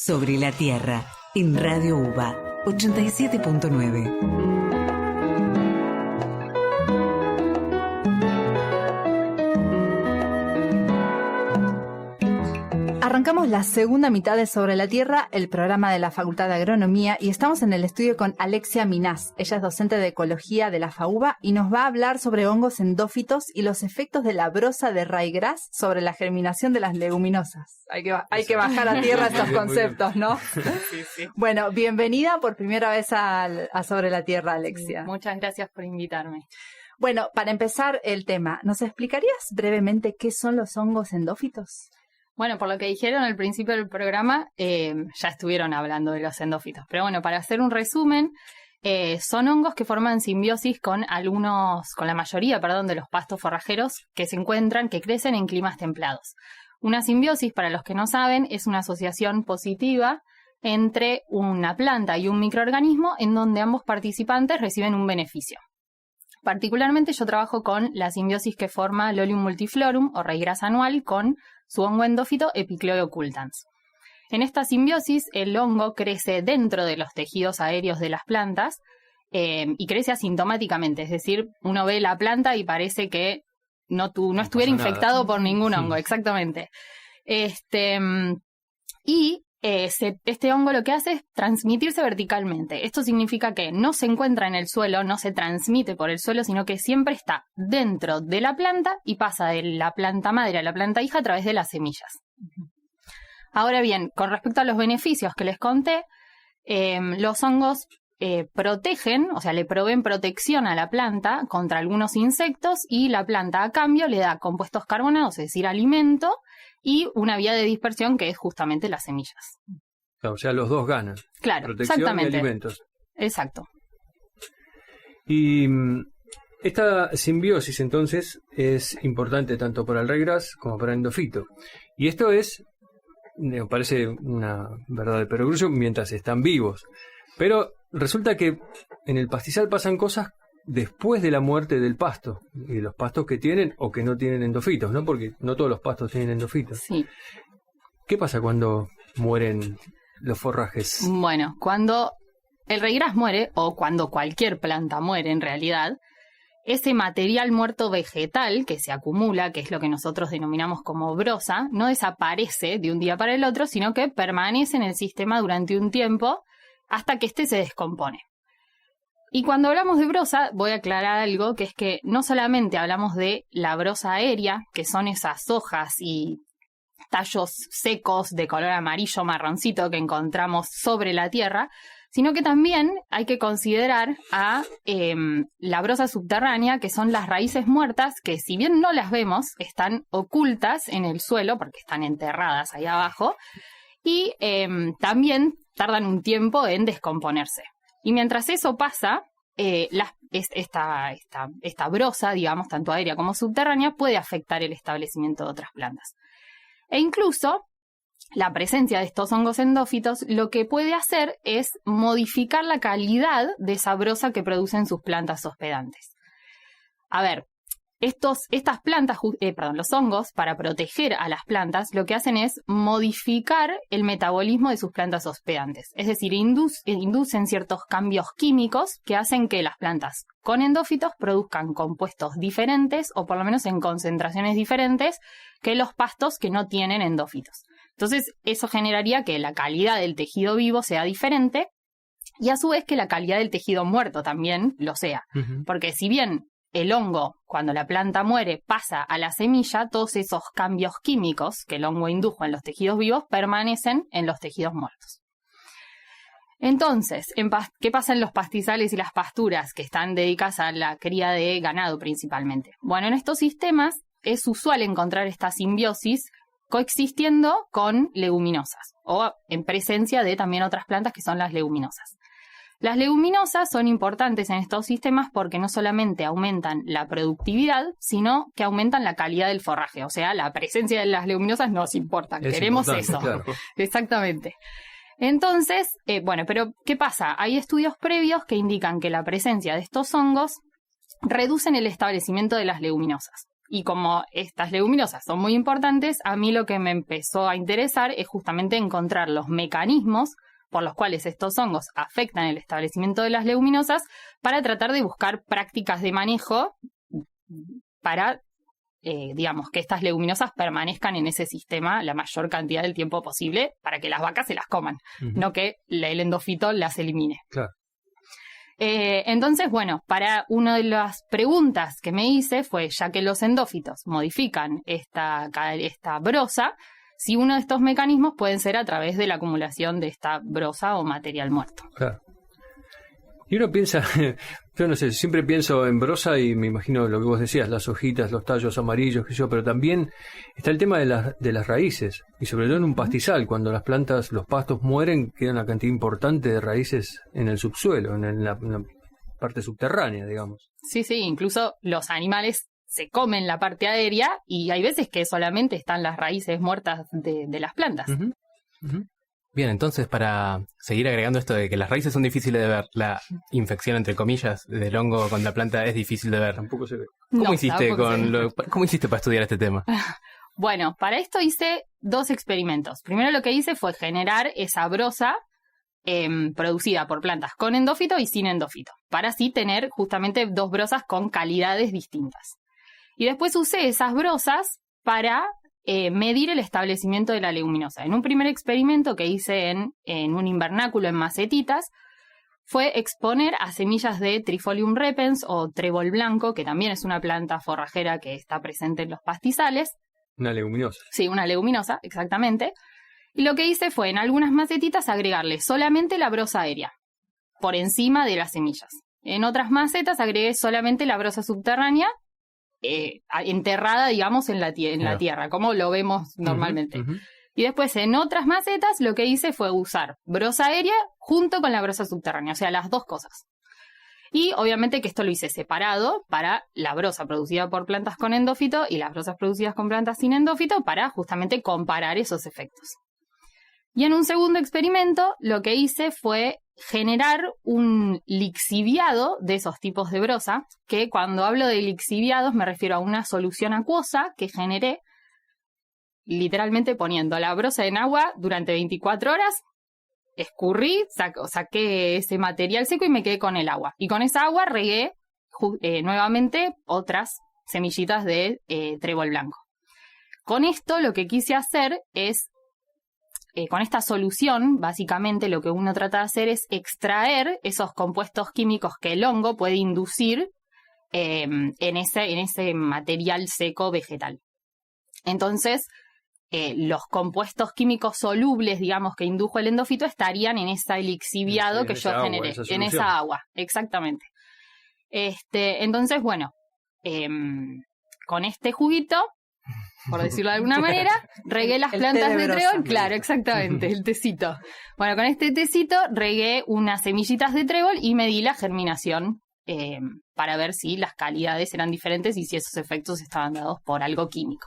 Sobre la Tierra, en Radio UBA 87.9. Arrancamos la segunda mitad de Sobre la Tierra, el programa de la Facultad de Agronomía, y estamos en el estudio con Alexia Minás. Ella es docente de Ecología de la FAUBA y nos va a hablar sobre hongos endófitos y los efectos de la brosa de ryegrass sobre la germinación de las leguminosas. Hay que bajar a tierra estos conceptos, ¿no? Sí. Bueno, bienvenida por primera vez a Sobre la Tierra, Alexia. Muchas gracias por invitarme. Bueno, para empezar el tema, ¿nos explicarías brevemente qué son los hongos endófitos? Bueno, por lo que dijeron al principio del programa, ya estuvieron hablando de los endófitos. Pero bueno, para hacer un resumen, son hongos que forman simbiosis con la mayoría de los pastos forrajeros que crecen en climas templados. Una simbiosis, para los que no saben, es una asociación positiva entre una planta y un microorganismo en donde ambos participantes reciben un beneficio. Particularmente yo trabajo con la simbiosis que forma Lolium multiflorum o ryegrass anual con su hongo endófito Epicleo occultans. En esta simbiosis, el hongo crece dentro de los tejidos aéreos de las plantas y crece asintomáticamente, es decir, uno ve la planta y parece que no estuviera infectado por ningún hongo, exactamente. Este hongo lo que hace es transmitirse verticalmente. Esto significa que no se encuentra en el suelo, no se transmite por el suelo, sino que siempre está dentro de la planta y pasa de la planta madre a la planta hija a través de las semillas. Ahora bien, con respecto a los beneficios que les conté, los hongos protegen, o sea, le proveen protección a la planta contra algunos insectos y la planta a cambio le da compuestos carbonados, es decir, alimento, y una vía de dispersión que es justamente las semillas. O sea, los dos ganan. Claro, protección exactamente. Y alimentos. Exacto. Y esta simbiosis, entonces, es importante tanto para el ryegrass como para el endofito. Y esto me parece una verdad de perogrullo mientras están vivos. Pero resulta que en el pastizal pasan cosas después de la muerte del pasto, y los pastos que tienen o que no tienen endofitos, ¿no? Porque no todos los pastos tienen endofitos. Sí. ¿Qué pasa cuando mueren los forrajes? Bueno, cuando el ryegrass muere, o cuando cualquier planta muere en realidad, ese material muerto vegetal que se acumula, que es lo que nosotros denominamos como brosa, no desaparece de un día para el otro, sino que permanece en el sistema durante un tiempo hasta que éste se descompone. Y cuando hablamos de brosa, voy a aclarar algo, que es que no solamente hablamos de la brosa aérea, que son esas hojas y tallos secos de color amarillo marroncito que encontramos sobre la tierra, sino que también hay que considerar a la brosa subterránea, que son las raíces muertas, que si bien no las vemos, están ocultas en el suelo, porque están enterradas ahí abajo, y también tardan un tiempo en descomponerse. Y mientras eso pasa, esta brosa, digamos, tanto aérea como subterránea, puede afectar el establecimiento de otras plantas. E incluso, la presencia de estos hongos endófitos lo que puede hacer es modificar la calidad de esa brosa que producen sus plantas hospedantes. A ver, estas plantas, los hongos, para proteger a las plantas, lo que hacen es modificar el metabolismo de sus plantas hospedantes. Es decir, inducen ciertos cambios químicos que hacen que las plantas con endófitos produzcan compuestos diferentes, o por lo menos en concentraciones diferentes, que los pastos que no tienen endófitos. Entonces, eso generaría que la calidad del tejido vivo sea diferente y a su vez que la calidad del tejido muerto también lo sea. Uh-huh. Porque si bien el hongo, cuando la planta muere, pasa a la semilla, todos esos cambios químicos que el hongo indujo en los tejidos vivos permanecen en los tejidos muertos. Entonces, ¿qué pasa en los pastizales y las pasturas que están dedicadas a la cría de ganado principalmente? Bueno, en estos sistemas es usual encontrar esta simbiosis coexistiendo con leguminosas o en presencia de también otras plantas que son las leguminosas. Las leguminosas son importantes en estos sistemas porque no solamente aumentan la productividad, sino que aumentan la calidad del forraje. O sea, la presencia de las leguminosas nos importa. Queremos eso. Claro. Exactamente. Entonces, pero ¿qué pasa? Hay estudios previos que indican que la presencia de estos hongos reducen el establecimiento de las leguminosas. Y como estas leguminosas son muy importantes, a mí lo que me empezó a interesar es justamente encontrar los mecanismos por los cuales estos hongos afectan el establecimiento de las leguminosas para tratar de buscar prácticas de manejo para, digamos, que estas leguminosas permanezcan en ese sistema la mayor cantidad del tiempo posible para que las vacas se las coman, no que el endofito las elimine. Claro. Entonces, bueno, para una de las preguntas que me hice fue, ya que los endófitos modifican esta brosa, si uno de estos mecanismos pueden ser a través de la acumulación de esta brosa o material muerto. Claro. Y uno piensa, yo no sé, siempre pienso en brosa y me imagino lo que vos decías, las hojitas, los tallos amarillos, qué sé yo, pero también está el tema de las raíces, y sobre todo en un pastizal, cuando las plantas, los pastos mueren, queda una cantidad importante de raíces en el subsuelo, en la parte subterránea, digamos. Sí, incluso los animales se comen la parte aérea y hay veces que solamente están las raíces muertas de las plantas. Bien, entonces para seguir agregando esto de que las raíces son difíciles de ver, la infección entre comillas del hongo con la planta es difícil de ver. Tampoco se ve. ¿Cómo hiciste para estudiar este tema? Bueno, para esto hice 2 experimentos. Primero lo que hice fue generar esa brosa producida por plantas con endófito y sin endófito, para así tener justamente 2 brosas con calidades distintas. Y después usé esas brosas para medir el establecimiento de la leguminosa. En un primer experimento que hice en un invernáculo en macetitas, fue exponer a semillas de Trifolium repens o trébol blanco, que también es una planta forrajera que está presente en los pastizales. Una leguminosa. Sí, una leguminosa, exactamente. Y lo que hice fue en algunas macetitas agregarle solamente la brosa aérea, por encima de las semillas. En otras macetas agregué solamente la brosa subterránea, enterrada, digamos, en la tierra, como lo vemos normalmente. Y después en otras macetas lo que hice fue usar brosa aérea junto con la brosa subterránea, o sea, las 2 cosas. Y obviamente que esto lo hice separado para la brosa producida por plantas con endófito y las brosas producidas con plantas sin endófito para justamente comparar esos efectos. Y en un segundo experimento lo que hice fue generar un lixiviado de esos tipos de brosa, que cuando hablo de lixiviados me refiero a una solución acuosa que generé literalmente poniendo la brosa en agua durante 24 horas, escurrí, saqué ese material seco y me quedé con el agua. Y con esa agua regué nuevamente otras semillitas de trébol blanco. Con esto lo que quise hacer es, con esta solución, básicamente lo que uno trata de hacer es extraer esos compuestos químicos que el hongo puede inducir en ese material seco vegetal. Entonces, los compuestos químicos solubles, digamos, que indujo el endófito estarían en ese lixiviado que yo generé, en esa agua, exactamente. Entonces, bueno, con este juguito, por decirlo de alguna manera, regué las plantas de trébol, claro, exactamente, el tecito. Bueno, con este tecito regué unas semillitas de trébol y medí la germinación para ver si las calidades eran diferentes y si esos efectos estaban dados por algo químico.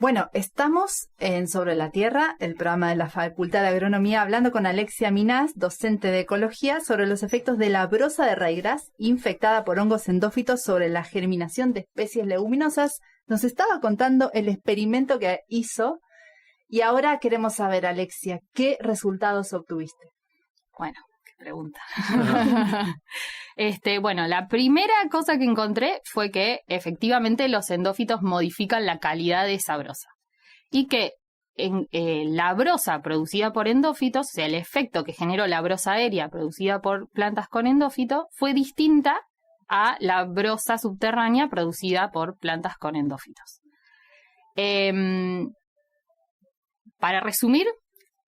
Bueno, estamos en Sobre la Tierra, el programa de la Facultad de Agronomía, hablando con Alexia Minás, docente de Ecología, sobre los efectos de la brosa de raigrás infectada por hongos endófitos sobre la germinación de especies leguminosas. Nos estaba contando el experimento que hizo y ahora queremos saber, Alexia, ¿qué resultados obtuviste? Bueno, qué pregunta. Bueno, la primera cosa que encontré fue que efectivamente los endófitos modifican la calidad de esa brosa y que la brosa producida por endófitos, o sea, el efecto que generó la brosa aérea producida por plantas con endófito fue distinta a la brosa subterránea producida por plantas con endófitos. Para resumir,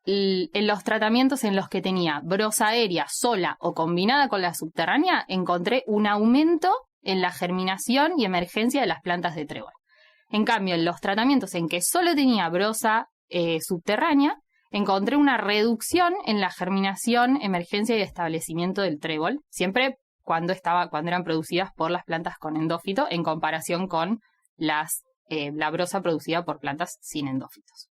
en los tratamientos en los que tenía brosa aérea sola o combinada con la subterránea, encontré un aumento en la germinación y emergencia de las plantas de trébol. En cambio, en los tratamientos en que solo tenía brosa subterránea, encontré una reducción en la germinación, emergencia y establecimiento del trébol, siempre cuando eran producidas por las plantas con endófito en comparación con la brosa producida por plantas sin endófitos.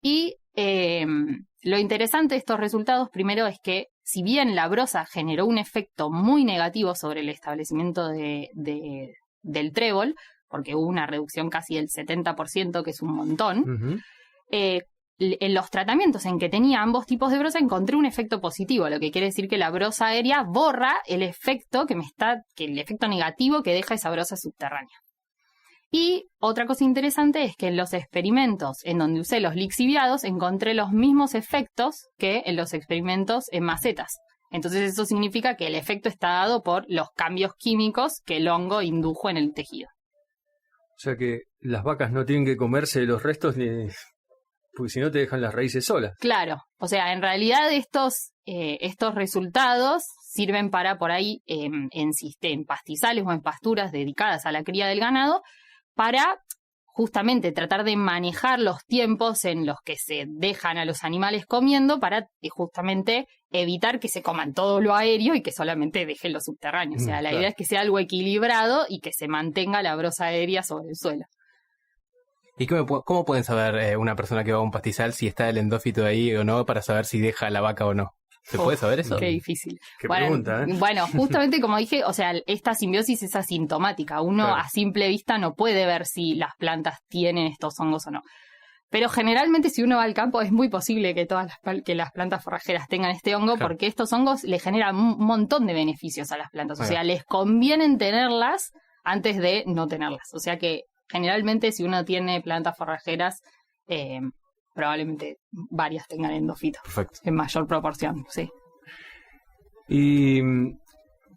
Y lo interesante de estos resultados, primero, es que si bien la brosa generó un efecto muy negativo sobre el establecimiento de del trébol, porque hubo una reducción casi del 70%, que es un montón. En los tratamientos en que tenía ambos tipos de brosa encontré un efecto positivo, lo que quiere decir que la brosa aérea borra el efecto el efecto negativo que deja esa brosa subterránea. Y otra cosa interesante es que en los experimentos en donde usé los lixiviados encontré los mismos efectos que en los experimentos en macetas. Entonces eso significa que el efecto está dado por los cambios químicos que el hongo indujo en el tejido. O sea que las vacas no tienen que comerse los restos porque si no te dejan las raíces solas. Claro, o sea, en realidad estos resultados sirven para por ahí en pastizales o en pasturas dedicadas a la cría del ganado para justamente tratar de manejar los tiempos en los que se dejan a los animales comiendo para justamente evitar que se coman todo lo aéreo y que solamente dejen lo subterráneo. O sea, la idea es que sea algo equilibrado y que se mantenga la brosa aérea sobre el suelo. ¿Y cómo pueden saber una persona que va a un pastizal si está el endófito ahí o no para saber si deja a la vaca o no? ¿Se puede saber eso? Qué difícil. Qué pregunta, ¿eh? Bueno, justamente como dije, o sea, esta simbiosis es asintomática. Uno a simple vista no puede ver si las plantas tienen estos hongos o no. Pero generalmente si uno va al campo es muy posible que que las plantas forrajeras tengan este hongo, porque estos hongos le generan un montón de beneficios a las plantas. O sea, les conviene tenerlas antes de no tenerlas. O sea que generalmente si uno tiene plantas forrajeras, probablemente varias tengan endófitos. Perfecto. En mayor proporción, sí. Y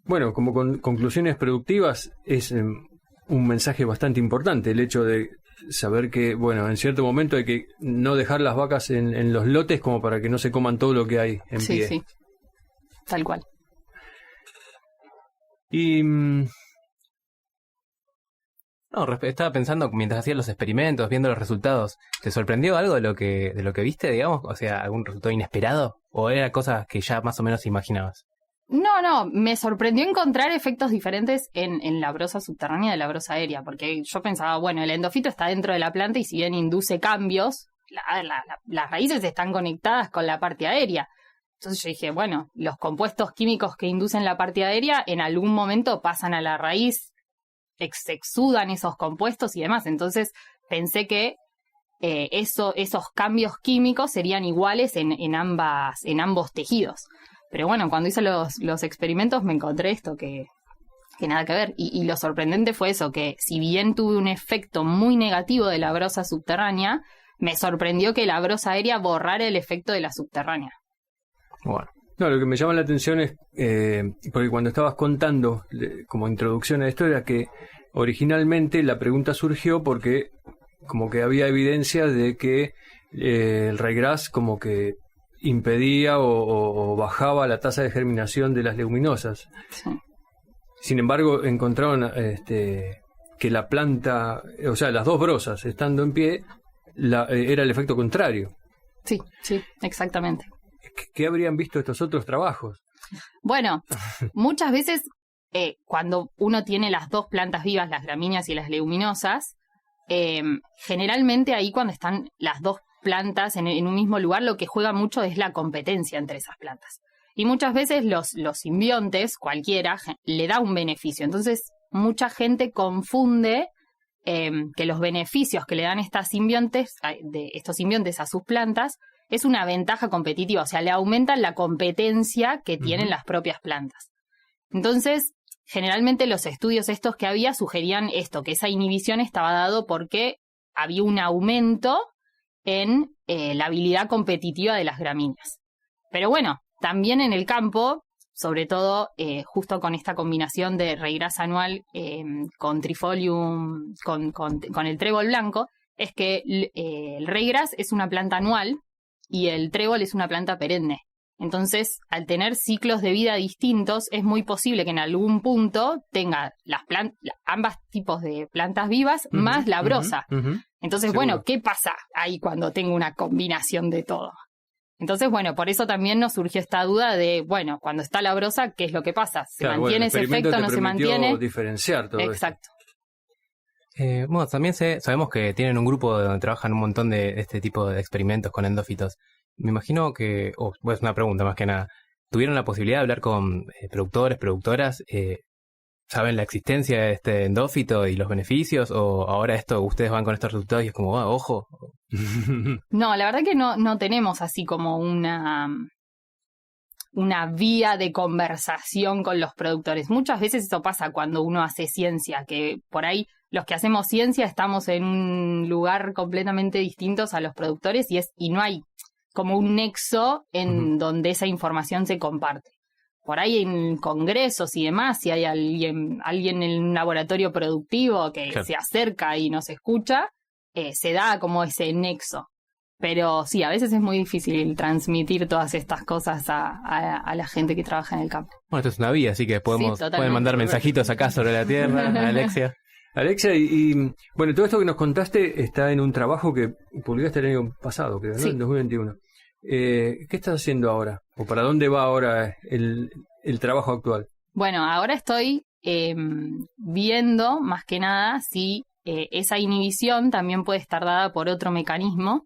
bueno, como conclusiones productivas es un mensaje bastante importante el hecho de saber que, bueno, en cierto momento hay que no dejar las vacas en los lotes como para que no se coman todo lo que hay en pie. Sí, tal cual. Y estaba pensando mientras hacías los experimentos, viendo los resultados, ¿te sorprendió algo de lo que viste, digamos? O sea, ¿algún resultado inesperado? ¿O eran cosas que ya más o menos imaginabas? No, me sorprendió encontrar efectos diferentes en la brosa subterránea de la brosa aérea, porque yo pensaba, bueno, el endofito está dentro de la planta y si bien induce cambios, las raíces están conectadas con la parte aérea. Entonces yo dije, bueno, los compuestos químicos que inducen la parte aérea en algún momento pasan a la raíz, se exudan esos compuestos y demás. Entonces pensé que esos cambios químicos serían iguales en ambos tejidos. Pero bueno, cuando hice los experimentos me encontré esto que nada que ver. Y lo sorprendente fue eso, que si bien tuve un efecto muy negativo de la brosa subterránea, me sorprendió que la brosa aérea borrara el efecto de la subterránea. Bueno. No, lo que me llama la atención es, porque cuando estabas contando como introducción a esto, era que originalmente la pregunta surgió porque como que había evidencia de que el ryegrass como que impedía o bajaba la tasa de germinación de las leguminosas. Sí. Sin embargo, encontraron que la planta, o sea, las dos brosas estando en pie, era el efecto contrario. Sí, exactamente. ¿Qué habrían visto estos otros trabajos? Bueno, muchas veces cuando uno tiene las dos plantas vivas, las gramíneas y las leguminosas, generalmente ahí cuando están las dos plantas en un mismo lugar, lo que juega mucho es la competencia entre esas plantas. Y muchas veces los simbiontes, cualquiera, le da un beneficio. Entonces, mucha gente confunde que los beneficios que le dan estos simbiontes a sus plantas es una ventaja competitiva, o sea, le aumentan la competencia que tienen las propias plantas. Entonces, generalmente los estudios estos que había sugerían esto, que esa inhibición estaba dado porque había un aumento en la habilidad competitiva de las gramíneas. Pero bueno, también en el campo, sobre todo justo con esta combinación de ryegrass anual con trifolium, con el trébol blanco, es que el ryegrass es una planta anual y el trébol es una planta perenne. Entonces, al tener ciclos de vida distintos, es muy posible que en algún punto tenga ambas tipos de plantas vivas más la brosa. Entonces, seguro. Bueno, ¿qué pasa ahí cuando tengo una combinación de todo? Entonces, bueno, por eso también nos surgió esta duda de, bueno, cuando está la brosa, ¿qué es lo que pasa? ¿Se mantiene ese efecto? ¿No se mantiene? Diferenciar todo Exacto. Bueno, también sabemos que tienen un grupo donde trabajan un montón de este tipo de experimentos con endófitos. Me imagino que, es una pregunta más que nada, ¿tuvieron la posibilidad de hablar con productores, productoras, saben la existencia de este endófito y los beneficios, o ahora ustedes van con estos resultados y es como, ojo? No, la verdad que no tenemos así como una vía de conversación con los productores. Muchas veces eso pasa cuando uno hace ciencia, que por ahí los que hacemos ciencia estamos en un lugar completamente distinto a los productores y no hay como un nexo en donde esa información se comparte. Por ahí en congresos y demás, si hay alguien en un laboratorio productivo que se acerca y nos escucha, se da como ese nexo. Pero sí, a veces es muy difícil transmitir todas estas cosas a la gente que trabaja en el campo. Bueno, esto es una vía, así que pueden mandar mensajitos acá sobre la Tierra, a Alexia. Alexia, y bueno, todo esto que nos contaste está en un trabajo que publicaste el año pasado, creo, ¿no? Sí. En 2021. ¿Qué estás haciendo ahora? ¿O para dónde va ahora el trabajo actual? Bueno, ahora estoy viendo, más que nada, si esa inhibición también puede estar dada por otro mecanismo,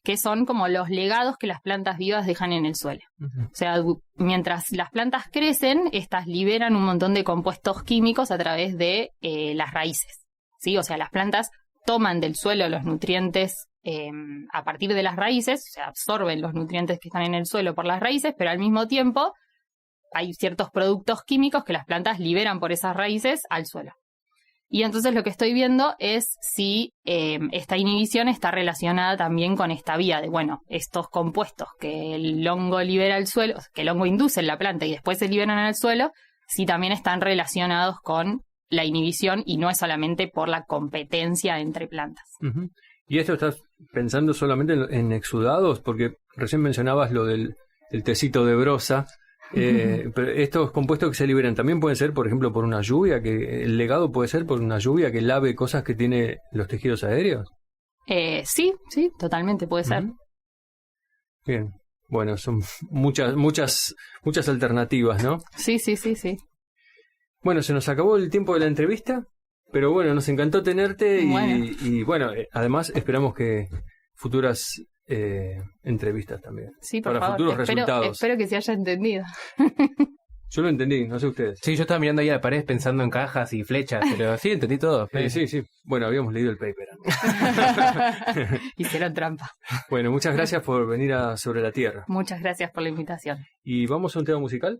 que son como los legados que las plantas vivas dejan en el suelo. O sea, mientras las plantas crecen, estas liberan un montón de compuestos químicos a través de las raíces, ¿sí? O sea, las plantas toman del suelo los nutrientes a partir de las raíces, o sea, absorben los nutrientes que están en el suelo por las raíces, pero al mismo tiempo hay ciertos productos químicos que las plantas liberan por esas raíces al suelo. Y entonces lo que estoy viendo es si esta inhibición está relacionada también con esta vía de, bueno, estos compuestos que el hongo libera al suelo, que el hongo induce en la planta y después se liberan en el suelo, si también están relacionados con la inhibición y no es solamente por la competencia entre plantas. ¿Y esto estás pensando solamente en exudados? Porque recién mencionabas lo del tecito de brosa. Pero estos compuestos que se liberan también pueden ser, por ejemplo, por una lluvia, que el legado puede ser por una lluvia que lave cosas que tiene los tejidos aéreos. Sí, totalmente puede ser. Bien, bueno, son muchas alternativas, ¿no? Sí. Bueno, se nos acabó el tiempo de la entrevista, pero bueno, nos encantó tenerte y bueno, además esperamos que futuras entrevistas también. Sí, por para favor. Futuros resultados. Espero que se haya entendido. Yo lo entendí, no sé ustedes. Sí, yo estaba mirando ahí a la pared pensando en cajas y flechas, pero sí, entendí todo. Sí. Bueno, habíamos leído el paper antes. Hicieron trampa. Bueno, muchas gracias por venir a Sobre la Tierra. Muchas gracias por la invitación. ¿Y vamos a un tema musical?